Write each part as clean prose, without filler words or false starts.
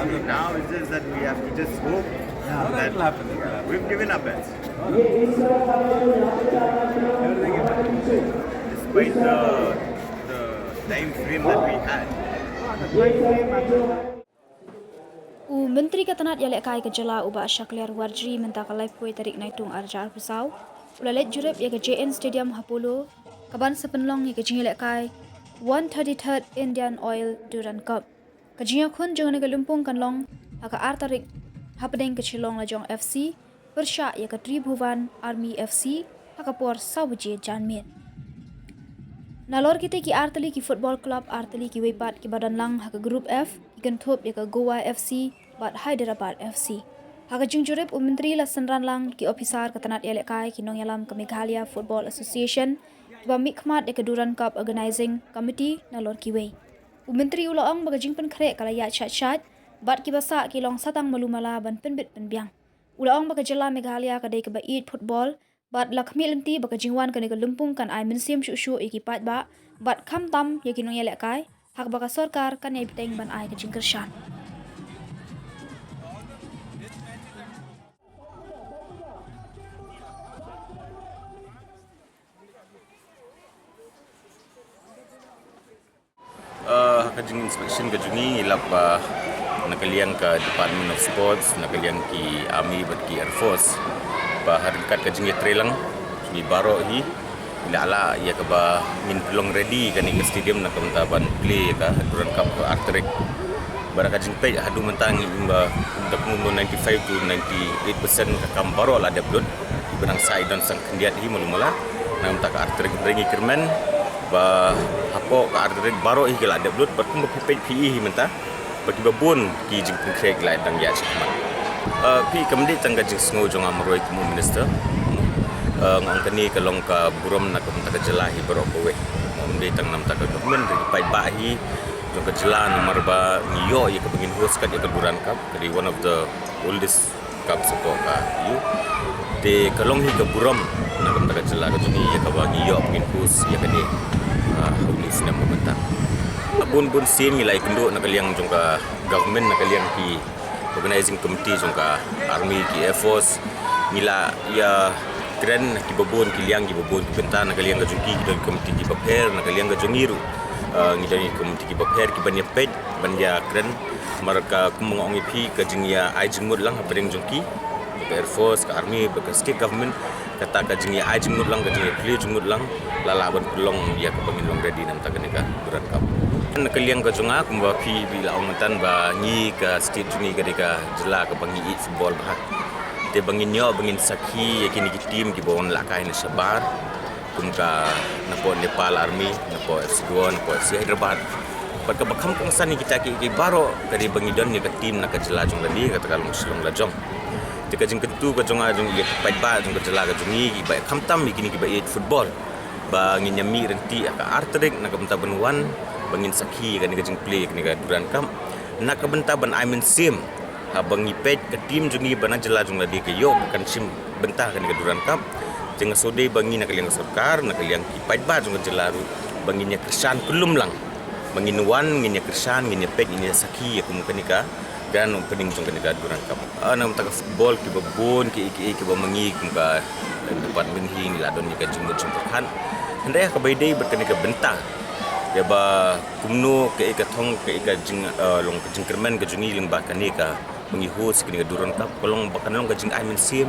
Now it's just that we have to just hope that It'll happen. we've given our best. Despite the time frame that we had. Menteri Ketenat Yalek Kai Kejala Uba Syaklir Warji minta ke live pui tarik naitung arjar pusau. Ulalet jurep ya ke JN Stadium Hapulu. Kaban sepenlong ya ke Yalek Kai 133rd Indian Oil Duran Cup. Kajinya kun jangan ke lumpung kan long haka artarik hapedeng ke Chilong Lajong FC. Persyak ya ke Tribhuvan Army FC haka por Sauji Janmit. Nalor kita ki artali ki football club artali ki wepat ki badan lang haka group F ikan thup ya ke Goa FC bat Hyderabad FC. Haka jungjurip Menteri Lasanran lang ki officer Ketenat Yalek Kai ki nong yalam ke Meghalaya Football Association ba mikmat ya ke Duran Cup Organizing Committee nalor ki wei. Menteri ulaong bagajing pen krek kala ya chat bat ki basa ki long satang malumala ban penbit penbiang. Ulaong bagajala Meghalaya kadai ke bait football bat lakmi lenti bagajingwan kane ke lumpung kan ai mensim shu iki pat ba bat kham tam ya ki nong Yalek Kai hak baka sarkar kan ai biteng ban ai ke jingkershan. Kajing inspection kajungi ilap nakaliang ke Department of Sports, nakaliang ki Army bat ki Air Force. Harikat kajing ya trelang, ni baro hi ila ala ya ke ba min pelong ready kan ke stadium nak mentaban play ka Duran Cup Arterik. Bara kajing pe hadu mentang imba untuk umur 95 to 98% ka kam baro la develop benang sai dan sang kendiat hi mulumala nam tak Arterik beringi kermen ba hapo ka Arterik baro hi la develop berkum PPE hi menta bagi babun ki jing konkret la dang ya cikman. Pi kamdi tangga jing sngo jong amroi kumu minister ngong kani kalong ka burom nak menta jelahi baro kowe kamdi tang nam tak government ri pai ba hi jong ka jela nomor ba niyo ya ka bangin host ka ya Duran Cup dari one of the oldest cup support ka you de kalong hi ka burom nak menta jela ka juni ya ka ba niyo bangin host ya kani ulis na momentan bun sim nilai kendo nakaliang jong ka government nakaliang ki organizing committee jong ka Army ki Air Force nila ya kren ki babon ki liang ki babon ki benta nakaliang ka jungki ki committee ki baper nakaliang ka jongiru ngidani committee ki baper ki banya pet banya kren marka kumong ip ka jingya ai jingmud lang apeng jongki ka Air Force ka Army ka state government kata ka jingya ai jingmud lang ka jingya play jingmud lang lalaban pelong dia ka bangin long ready nam ta ka Duran Cup nakaliang ka junga kumba pi bila ongtan ba ni ka state juni ka deka jela ka bangi football ba te bangin yo bangin sakhi yakini ki team ki bon lakai na sabar kumka napo Nepal Army napo FC2 napo FC Hyderabad pagka bakham kung sani kita ki baro kadi bangidon ni ka team na ka jela jong ladi ka tagalong silong lajong te ka jing kentu ka jonga jong ye pai ba jong ka jela ka jungi ki ba khamtam yakini ki ba football ba nginyami renti ka Arterik na ka bentawan bangin sakhi kan ke jing play kan ke Duran Cup nak benta ban I mean sim ha bangi pet ke team jungi bana jela jung ladi ke yo kan sim benta kan ke Duran Cup jeng sode bangi nak liang sarkar nak liang ki pait ba jung jela ru banginya kersan kulum lang bangin wan nginya kersan nginya pet nginya sakhi ya kum kan ka dan opening jung kan ke Duran Cup ana mta football ki babon ki ba mangi kum ka department hi ni ladon ni ka jung kan handai ka baidai berkene ke benta ya ba kumno ke thong ke jing long jing kermen ke jungi ling ba kani ka mengi host ke Duran Cup kolong bakan long ke jing I mean sim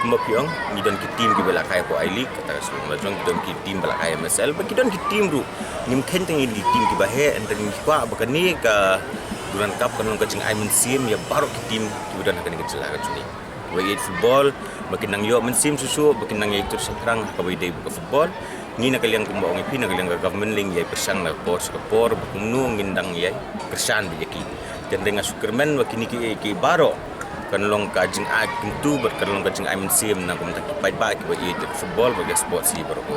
kumba piong ni don ki team ki bela kai ko I league kata sulung la jong don ki team bela kai MSL ba ki don ki team ru nim ken teng di team ki ba he enten ki kwa bakani ka Duran Cup kolong ke jing I mean sim ya baru ki team ki don kani ke jela ka jungi we football makin nang yo men sim susu makin nang itu sekarang ka we day buka football ni nakaliang kumba ongi pi nakaliang ka government ling yai persang na por bakumnu ngindang yai kersan bijaki dan dengan Superman wakini ki baro kan long ka jing a kintu ber kan long ka jing I mean sim na kum tak pai ba ki ba football bagi sport si baro ko